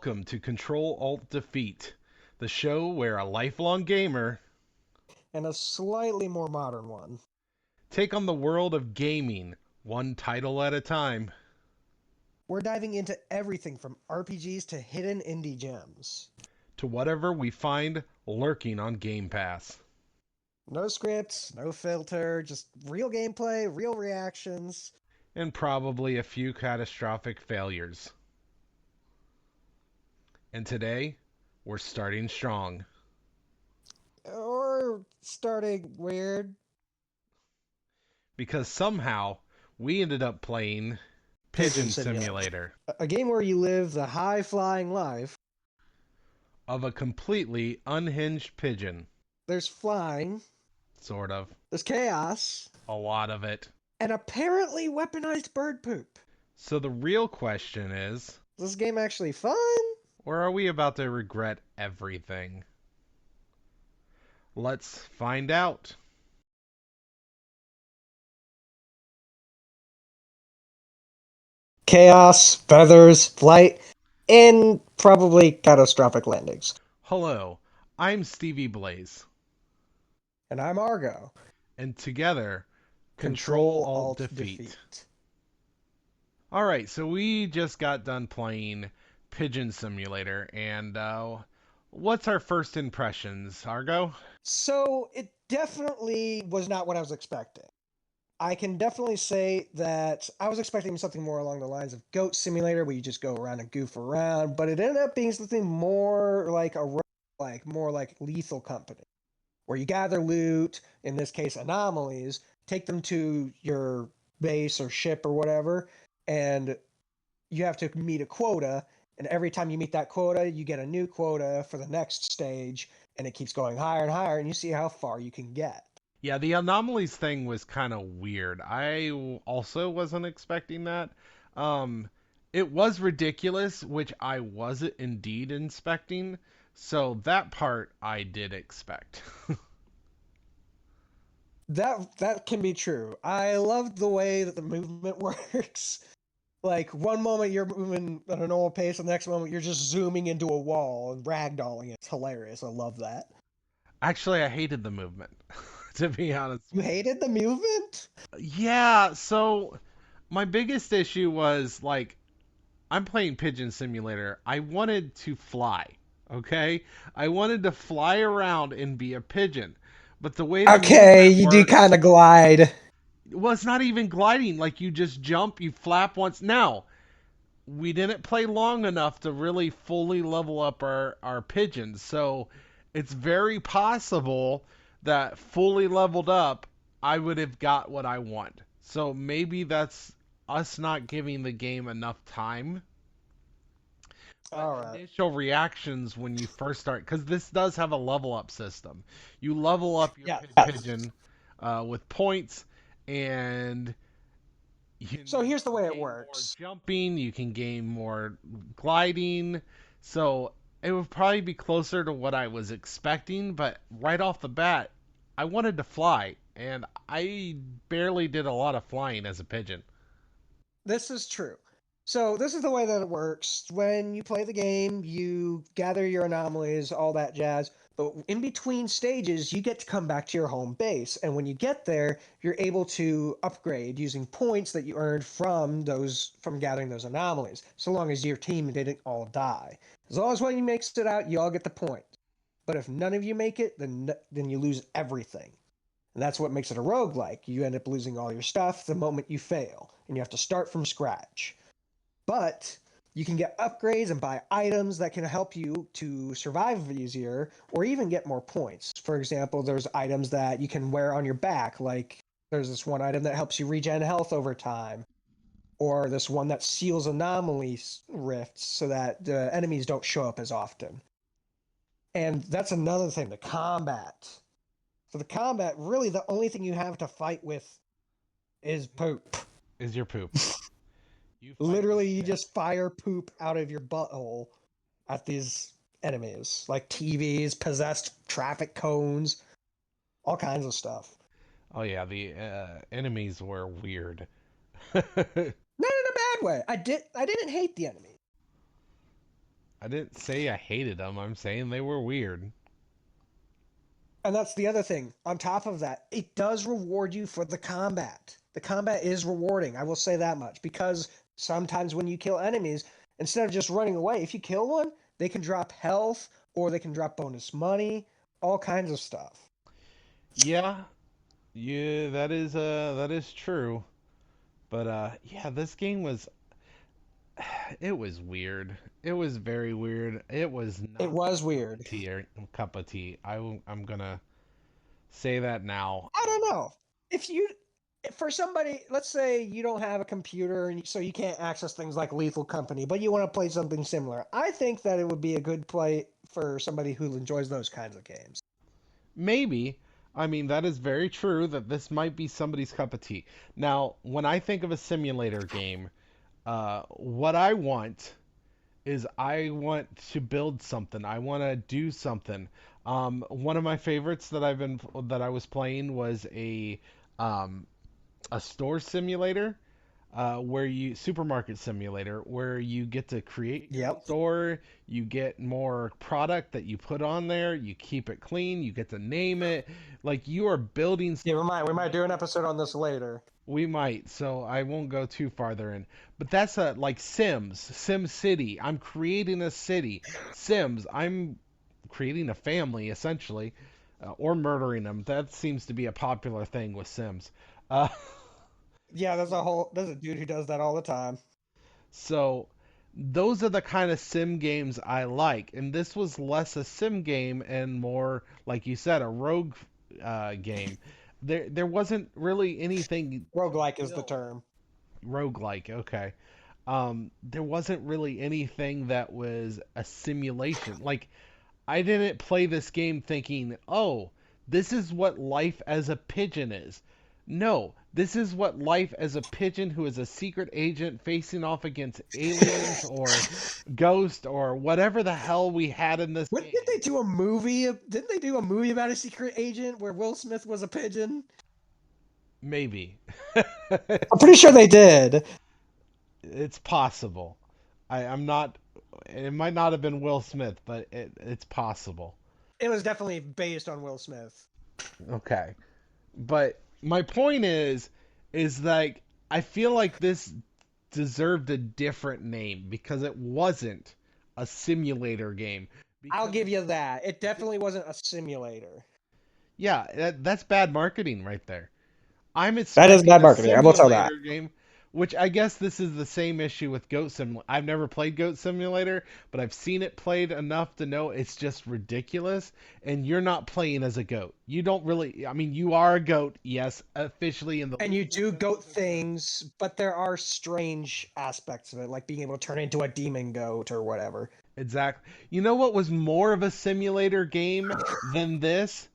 Welcome to Ctrl Alt Defeat, the show where a lifelong gamer and a slightly more modern one. take on the world of gaming, one title at a time. We're diving into everything from RPGs to hidden indie gems. To whatever we find lurking on Game Pass. No scripts, no filter, just real gameplay, real reactions. And probably a few catastrophic failures. And today, we're starting strong. Or starting weird. Because somehow, we ended up playing Pigeon Simulator. A game where you live the high-flying life. Of a completely unhinged pigeon. There's flying. Sort of. There's chaos. A lot of it. And apparently weaponized bird poop. So the real question is this game actually fun? Or are we about to regret everything? Let's find out. Chaos, feathers, flight, and probably catastrophic landings. Hello, I'm Stevie Blaze. And I'm Argo. And together, Ctrl Alt Defeat. Alright, so we just got done playing Pigeon Simulator, and what's our first impressions, Argo? So, it definitely was not what I was expecting. I can definitely say that I was expecting something more along the lines of Goat Simulator, where you just go around and goof around, but it ended up being something more like more like Lethal Company, where you gather loot, in this case anomalies, take them to your base or ship or whatever, and you have to meet a quota, and every time you meet that quota, you get a new quota for the next stage, and it keeps going higher and higher, and you see how far you can get. Yeah, the anomalies thing was kind of weird. I also wasn't expecting that. It was ridiculous, which I was indeed inspecting. So that part I did expect. That can be true. I love the way that the movement works. Like, one moment you're moving at a normal pace, and the next moment you're just zooming into a wall and ragdolling it. It's hilarious. I love that. Actually, I hated the movement, to be honest. You hated the movement? Yeah, so my biggest issue was like I'm playing Pigeon Simulator. I wanted to fly, okay? I wanted to fly around and be a pigeon. But the way the Okay, movement you do works, kind of glide. well, it's not even gliding. Like you just jump, you flap once. Now, we didn't play long enough to really fully level up our pigeons. So it's very possible that fully leveled up, I would have got what I want. So maybe that's us not giving the game enough time. But All right. initial reactions when you first start, because this does have a level up system. You level up your Yeah. pigeon with points, and you can So here's the way it gain more works. jumping, you can gain more gliding. So it would probably be closer to what I was expecting, but right off the bat, I wanted to fly, and I barely did a lot of flying as a pigeon. This is true. So this is the way that it works. When you play the game, you gather your anomalies, all that jazz. But in between stages, you get to come back to your home base. And when you get there, you're able to upgrade using points that you earned from gathering those anomalies. So long as your team didn't all die. As long as one of you makes it out, you all get the point. But if none of you make it, then you lose everything. And that's what makes it a roguelike. You end up losing all your stuff the moment you fail, and you have to start from scratch. But you can get upgrades and buy items that can help you to survive easier or even get more points. For example, there's items that you can wear on your back, like there's this one item that helps you regen health over time, or this one that seals anomaly rifts so that the enemies don't show up as often. And that's another thing, the combat. For the combat, really the only thing you have to fight with is poop. Is your poop. You Literally, you just fire poop out of your butthole at these enemies. Like TVs, possessed traffic cones, all kinds of stuff. Oh yeah, the enemies were weird. Not in a bad way. I didn't hate the enemy. I didn't say I hated them. I'm saying they were weird. And that's the other thing. On top of that, it does reward you for the combat. The combat is rewarding, I will say that much, because sometimes when you kill enemies, instead of just running away, if you kill one, they can drop health or they can drop bonus money, all kinds of stuff. Yeah, yeah, that is true. But yeah, this game was it was weird. It was very weird. It was It not was weird. cup of tea. I'm gonna say that now. I don't know. If you, for somebody, let's say you don't have a computer and so you can't access things like Lethal Company, but you want to play something similar, I think that it would be a good play for somebody who enjoys those kinds of games. Maybe. I mean, that is very true that this might be somebody's cup of tea. Now, when I think of a simulator game, what I want is I want to build something. I want to do something. One of my favorites that I was playing was um, a store simulator, where you supermarket simulator where you get to create your Yep. store, you get more product that you put on there, you keep it clean, you get to name it, like you are building Yeah, something. we might do an episode on this later. We might, so I won't go too farther in. But that's like Sim City. I'm creating a city. Sims, I'm creating a family essentially, or murdering them. That seems to be a popular thing with Sims. Uh, Yeah, there's a dude who does that all the time. So those are the kind of sim games I like, and this was less a sim game and more, like you said, a rogue game. There wasn't really anything Roguelike is the term. roguelike. Okay, there wasn't really anything that was a simulation. Like I didn't play this game thinking, oh, this is what life as a pigeon is. No, this is what life as a pigeon who is a secret agent facing off against aliens or ghosts or whatever the hell we had in this What game. did they do a movie? Didn't they do a movie about a secret agent where Will Smith was a pigeon? Maybe. I'm pretty sure they did. It's possible. I'm not. It might not have been Will Smith, but it's possible. It was definitely based on Will Smith. Okay. But my point is like I feel like this deserved a different name because it wasn't a simulator game. I'll Because give you that. It definitely wasn't a simulator. yeah, that's bad marketing right there. I'm That is expecting bad a marketing. I will tell that. simulator game, which I guess this is the same issue with Goat Sim. I've never played Goat Simulator, but I've seen it played enough to know it's just ridiculous. And you're not playing as a goat. You don't really. I mean, you are a goat, yes, officially in the And you legal do sense goat of the term. things, but there are strange aspects of it, like being able to turn into a demon goat or whatever. Exactly. You know what was more of a simulator game than this?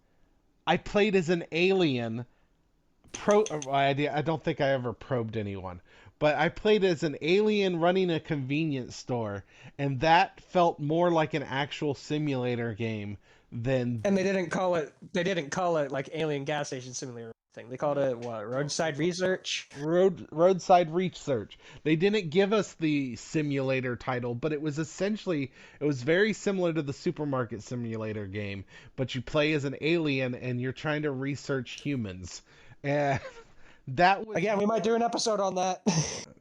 I played as an alien I don't think I ever probed anyone, but I played as an alien running a convenience store, and that felt more like an actual simulator game than And they didn't call it like Alien Gas Station Simulator thing. They called it what? Roadside Research? roadside research. They didn't give us the simulator title, but it was essentially it was very similar to the supermarket simulator game, but you play as an alien and you're trying to research humans. And that was Again, we might do an episode on that.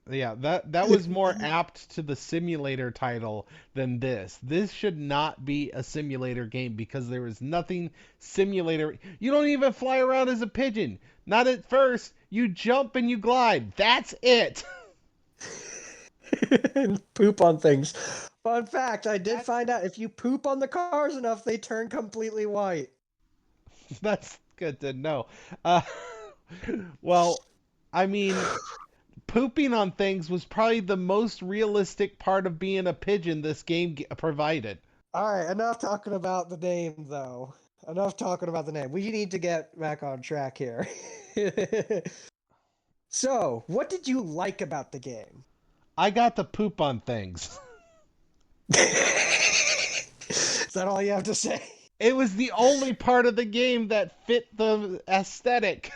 yeah, that was more apt to the simulator title than this. This should not be a simulator game because there is nothing simulator. You don't even fly around as a pigeon. Not at first. You jump and you glide. That's it. And poop on things. Fun fact, I did find out if you poop on the cars enough, they turn completely white. That's good to know. Uh, well, I mean, pooping on things was probably the most realistic part of being a pigeon this game provided. All right, enough talking about the name, though. Enough talking about the name. We need to get back on track here. So, what did you like about the game? I got to poop on things. Is that all you have to say? It was the only part of the game that fit the aesthetic.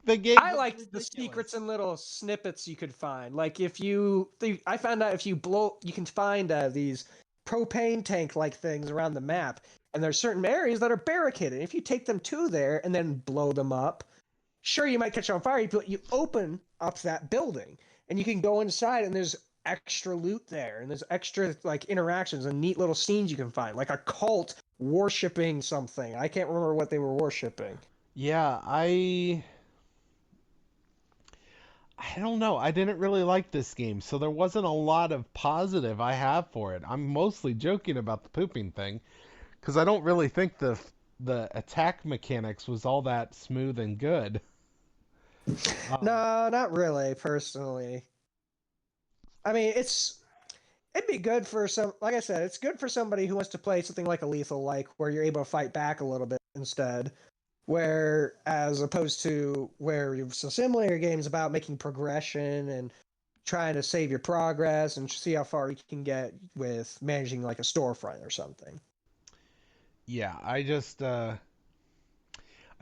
The game I was liked the ridiculous. secrets and little snippets you could find. Like I found out if you you can find these propane tank like things around the map, and there's certain areas that are barricaded. If you take them to there and then blow them up, sure you might catch on fire, but you open up that building and you can go inside, and there's extra loot there, and there's extra like interactions and neat little scenes you can find, like a cult worshipping something. I can't remember what they were worshipping. Yeah, I don't know. I didn't really like this game, so there wasn't a lot of positive I have for it. I'm mostly joking about the pooping thing because I don't really think the attack mechanics was all that smooth and good. Um, No, not really, personally. I mean, it'd be good for some, like I said, it's good for somebody who wants to play something like a lethal, like where you're able to fight back a little bit instead. Where, as opposed to where some simulator games about making progression and trying to save your progress and see how far you can get with managing like a storefront or something. yeah, I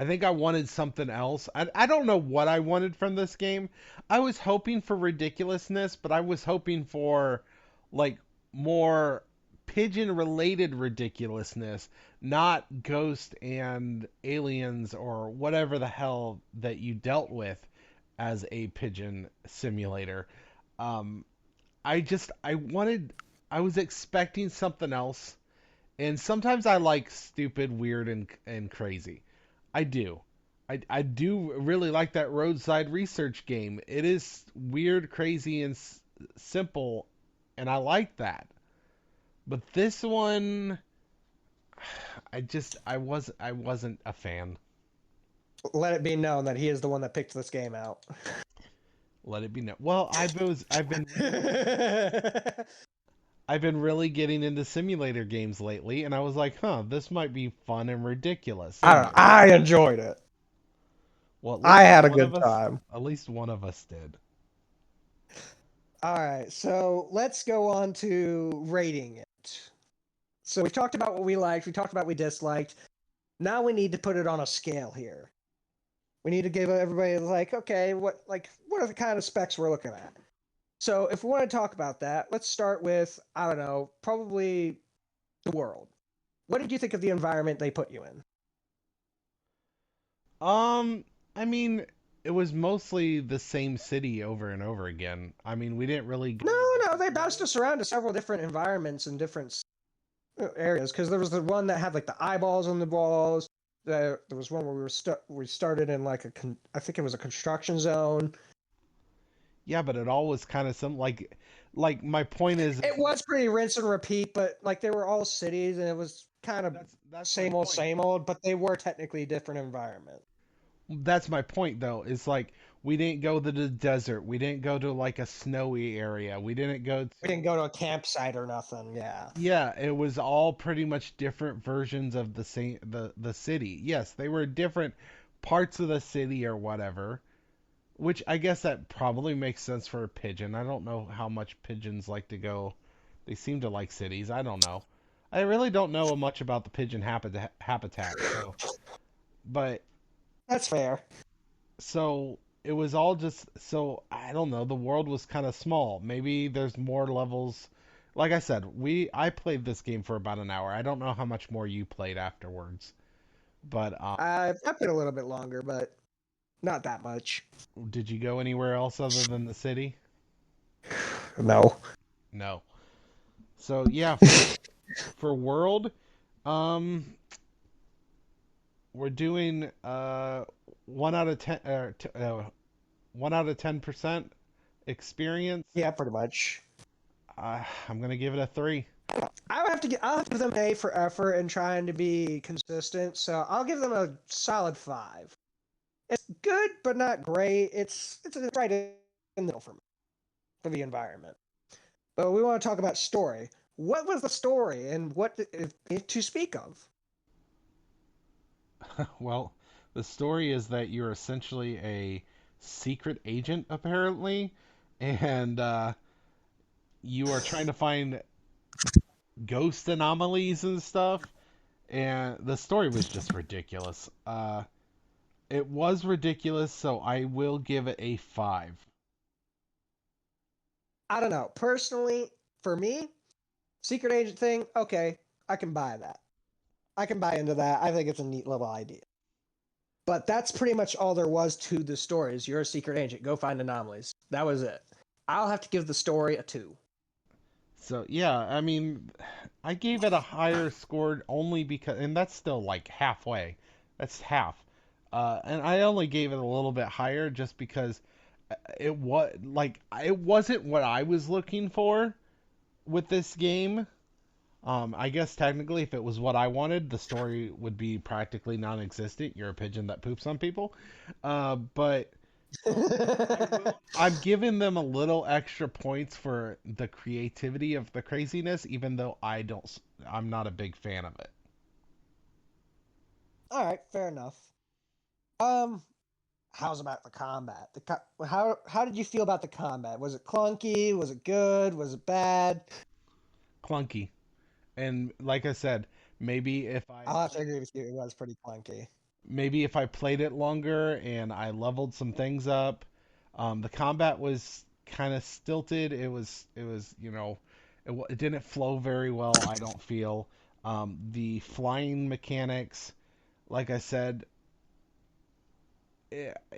think I wanted something else. I don't know what I wanted from this game. I was hoping for ridiculousness, but I was hoping for like more pigeon related ridiculousness, not ghost and aliens or whatever the hell that you dealt with as a pigeon simulator. Um, I was expecting something else, and sometimes I like stupid, weird, and crazy. I do. I do really like that roadside research game. It is weird, crazy, and simple, and I like that. But this one, I wasn't a fan. Let it be known that he is the one that picked this game out. Let it be known. Well, I've been really getting into simulator games lately, and I was like, huh, this might be fun and ridiculous, I isn't don't know. it? I enjoyed it. Well, at I least had a one good of us, time. at least one of us did. All right, so let's go on to rating it. So we talked about what we liked, we talked about what we disliked. Now we need to put it on a scale here. We need to give everybody like, okay, what are the kind of specs we're looking at? So if we want to talk about that, let's start with, I don't know, probably the world. What did you think of the environment they put you in? Um, I mean, it was mostly the same city over and over again. I mean, we didn't really go to No, different they bounced worlds. us around to several different environments and different areas, because there was the one that had like the eyeballs on the walls. There was one where we started in like I think it was a construction zone. Yeah, but it all was kind of some like my point is It that was pretty rinse and repeat, but like they were all cities, and it was kind of that's my point. same old, but they were technically different environment. That's my point though. It's like we didn't go to the desert. We didn't go to like a snowy area. We didn't go We didn't to go to a campsite or nothing. Yeah. Yeah, it was all pretty much different versions of the city. Yes, they were different parts of the city or whatever, which I guess that probably makes sense for a pigeon. I don't know how much pigeons like to go. They seem to like cities. I don't know. I really don't know much about the pigeon habitat. But That's fair. so it was all just so I don't know. The world was kind of small. Maybe there's more levels. Like I said, I played this game for about an hour. I don't know how much more you played afterwards, but I played a little bit longer, but not that much. did you go anywhere else other than the city? No. No. So yeah, for world, um, we're doing 1 out of 10, 1 out of 10% experience. Yeah, pretty much. I'm gonna give it a 3. I'll have to give them an A for effort and trying to be consistent. So I'll give them a solid 5. It's good, but not great. It's right in the middle for the environment. But we want to talk about story. What was the story, and what to speak of? Well, the story is that you're essentially a secret agent, apparently, and you are trying to find ghost anomalies and stuff. And the story was just ridiculous. It was ridiculous, so I will give it a 5. I don't know. Personally, for me, secret agent thing, okay, I can buy that. I can buy into that. I think it's a neat little idea. But that's pretty much all there was to the story. Is you're a secret agent. Go find anomalies. That was it. I'll have to give the story a 2. So yeah, I mean, I gave it a higher score only because, and that's still like halfway. That's half. And I only gave it a little bit higher just because it wasn't what I was looking for with this game. I guess technically, if it was what I wanted, the story would be practically non-existent. You're a pigeon that poops on people. But I'm giving them a little extra points for the creativity of the craziness, even though I'm not a big fan of it. All right, fair enough. Um, how's about the combat? How did you feel about the combat? Was it clunky? Was it good? Was it bad? Clunky. And like I said, maybe if I I'll have to played agree it, with you. It was pretty clunky. maybe if I played it longer and I leveled some things up, the combat was kind of stilted. It didn't flow very well. I don't feel. The flying mechanics, like I said,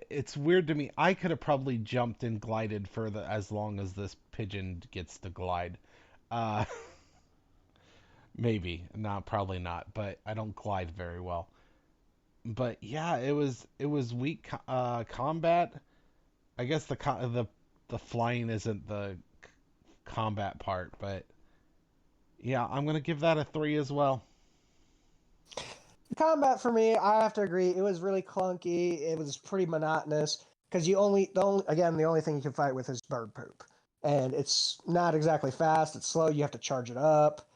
it's weird to me. I could have probably jumped and glided further as long as this pigeon gets to glide. Uh, maybe, not probably not, but I don't glide very well. But yeah, it was weak combat. I guess the flying isn't the combat part, but yeah, I'm gonna give that a 3 as well. Combat for me, I have to agree. It was really clunky. It was pretty monotonous because the only thing you can fight with is bird poop, and it's not exactly fast. It's slow. You have to charge it up.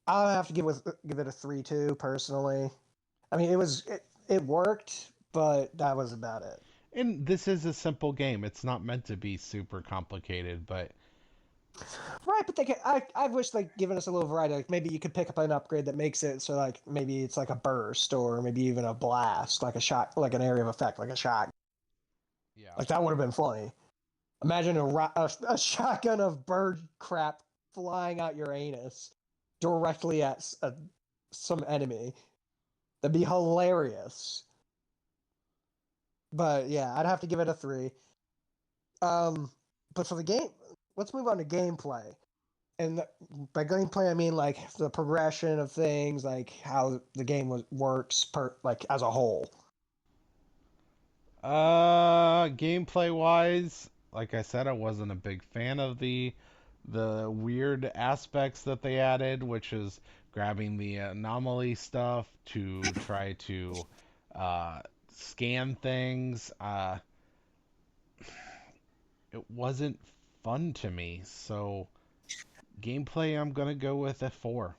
I'll have to give it a 3 too. Personally, I mean, it worked, but that was about it. And this is a simple game. It's not meant to be super complicated, but Right, but I wish they'd given us a little variety. Like maybe you could pick up an upgrade that makes it so like maybe it's like a burst or maybe even a blast, like a shot, like an area of effect, like a shot. yeah. Like that would have been funny. Imagine a shotgun of bird crap flying out your anus directly at some enemy. That'd be hilarious. But yeah, I'd have to give it a 3. Um, but for the game, let's move on to gameplay. And by gameplay, I mean like the progression of things, like how the game works like as a whole. Gameplay wise, like I said, I wasn't a big fan of the weird aspects that they added, which is grabbing the anomaly stuff to try to uh, scan things. It wasn't fun to me, so gameplay, I'm gonna go with a 4.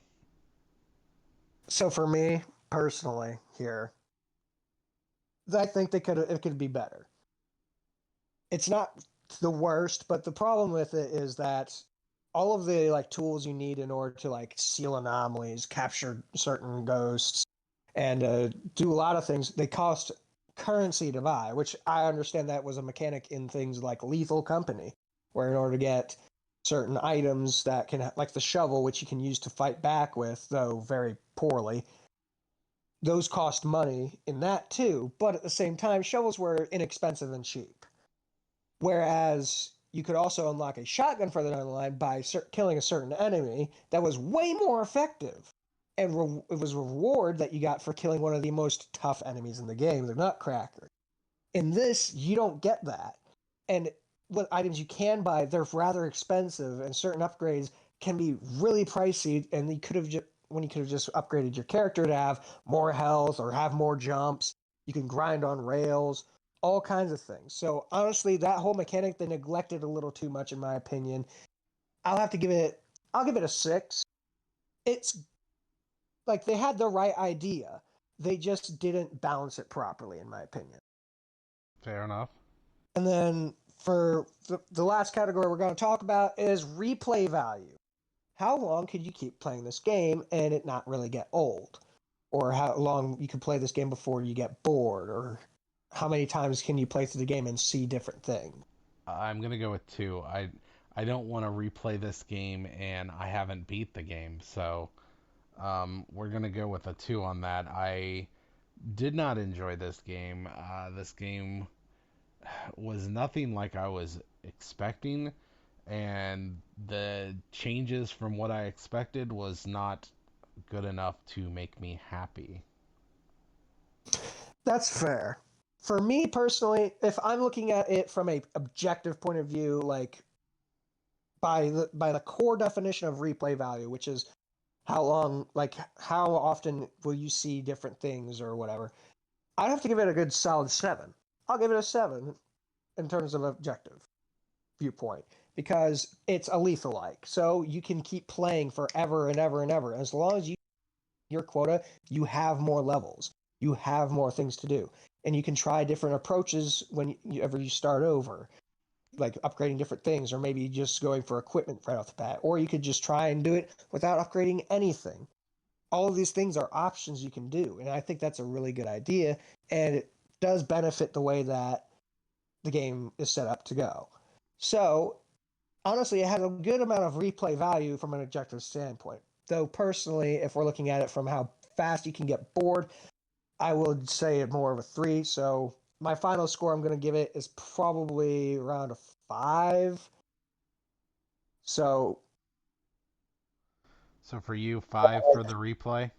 So for me personally, here, I think it could be better. It's not the worst, but the problem with it is that all of the like tools you need in order to like seal anomalies, capture certain ghosts, and do a lot of things, they cost currency to buy, which I understand that was a mechanic in things like Lethal Company, where in order to get certain items that can, like the shovel, which you can use to fight back with, though very poorly, those cost money in that too. But at the same time, shovels were inexpensive and cheap. Whereas you could also unlock a shotgun further down the line by killing a certain enemy that was way more effective. And it was a reward that you got for killing one of the most tough enemies in the game, the Nutcracker. In this, you don't get that. And what items you can buy, they're rather expensive, and certain upgrades can be really pricey. And you could have when you could have just upgraded your character to have more health or have more jumps, you can grind on rails, all kinds of things. So honestly, that whole mechanic they neglected a little too much, in my opinion. I'll have to give it. I'll give it a 6. It's like they had the right idea. They just didn't balance it properly, in my opinion. Fair enough. And then for the last category we're going to talk about is replay value. How long could you keep playing this game and it not really get old? or how long you can play this game before you get bored, or how many times can you play through the game and see different things. I'm gonna go with 2. I don't want to replay this game, and I haven't beat the game, so we're gonna go with a 2 on that. I did not enjoy this game. This game was nothing like I was expecting, and the changes from what I expected was not good enough to make me happy. That's fair. For me personally, if I'm looking at it from a objective point of view, like by the core definition of replay value, which is how long, like how often will you see different things or whatever, I'd have to give it a good solid 7. I'll give it a 7 in terms of objective viewpoint because it's a lethal like. So you can keep playing forever and ever and ever. As long as you your quota, you have more levels. You have more things to do. And you can try different approaches whenever you start over, like upgrading different things, or maybe just going for equipment right off the bat. Or you could just try and do it without upgrading anything. All of these things are options you can do. And I think that's a really good idea. And it does benefit the way that the game is set up to go. So, honestly, it has a good amount of replay value from an objective standpoint. Though, personally, if we're looking at it from how fast you can get bored, I would say it more of a 3. So, my final score I'm going to give it is probably around a 5. So, So for you, 5 for the replay?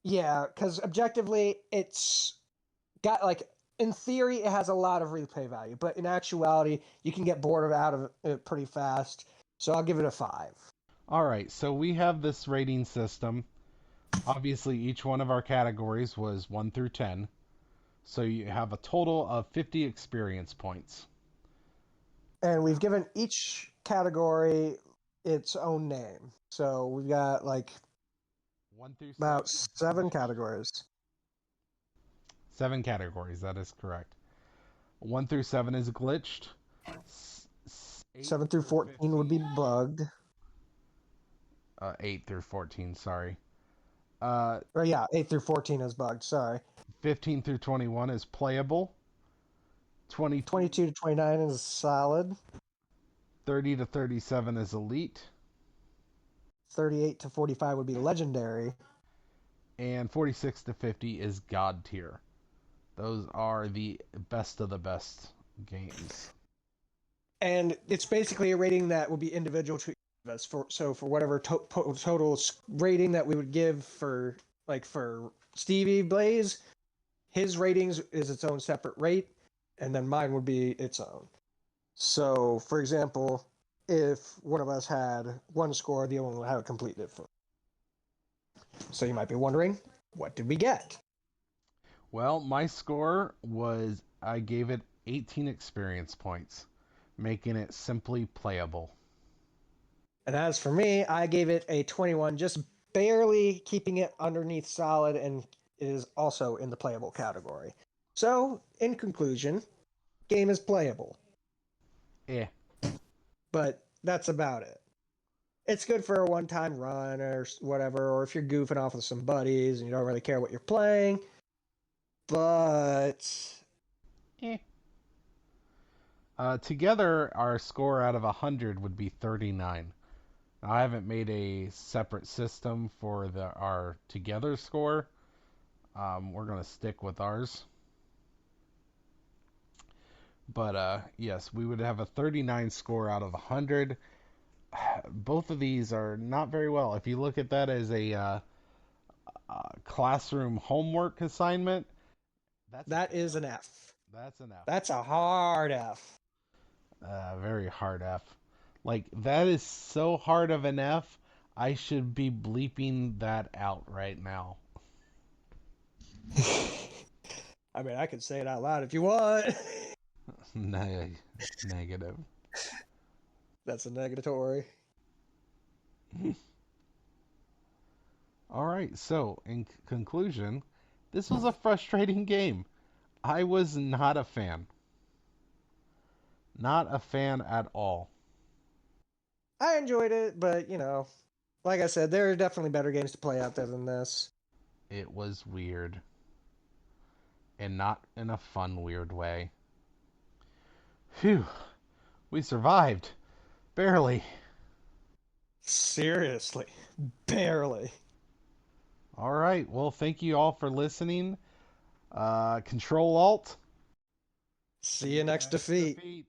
yeah, because objectively, it's got like in theory it has a lot of replay value, but in actuality you can get bored out of it pretty fast. So I'll give it a 5. All right, so we have this rating system. Obviously, each one of our categories was 1 through 10. So you have a total of 50 experience points. And we've given each category its own name. So we've got like 1 through 7 about is 7 glitched. categories. 7 categories, that is correct. 1 through 7 is glitched. 8 7 through through 14 would be 15. bugged. 8 through 14, sorry. Or yeah, 8 through 14 is bugged, sorry. 15 through 21 is playable. 22, 22 to 29 is solid. 30 to 37 is elite. 38 to 45 would be legendary. And 46 to 50 is god tier. Those are the best of the best games. And it's basically a rating that would be individual to us. For whatever total rating that we would give for Stevie Blaze, his ratings is its own separate rate, and then mine would be its own. So, for example, if one of us had 1 score, the other one would have a complete different. So you might be wondering, what did we get? Well, my score was I gave it 18 experience points, making it simply playable. And as for me, I gave it a 21, just barely keeping it underneath solid, and it is also in the playable category. So, in conclusion, game is playable, Eh. but that's about it. It's good for a one-time run or whatever, or if you're goofing off with some buddies and you don't really care what you're playing, but Eh. Together, our score out of 100 would be 39. Now, I haven't made a separate system for our together score. We're going to stick with ours. But yes, we would have a 39 score out of 100. Both of these are not very well. If you look at that as a classroom homework assignment, that's a that fail. is an F. That's an F. That's a hard F. Very hard F. Like, that is so hard of an F, I should be bleeping that out right now. I mean, I could say it out loud if you want. Negative. That's a negatory. All right, so in conclusion, this was a frustrating game. I was not a fan. Not a fan at all. I enjoyed it, but like I said, there are definitely better games to play out there than this. It was weird. And not in a fun, weird way. Phew. We survived. Barely. Seriously. Barely. All right. Well, thank you all for listening. Control Alt. See you next defeat.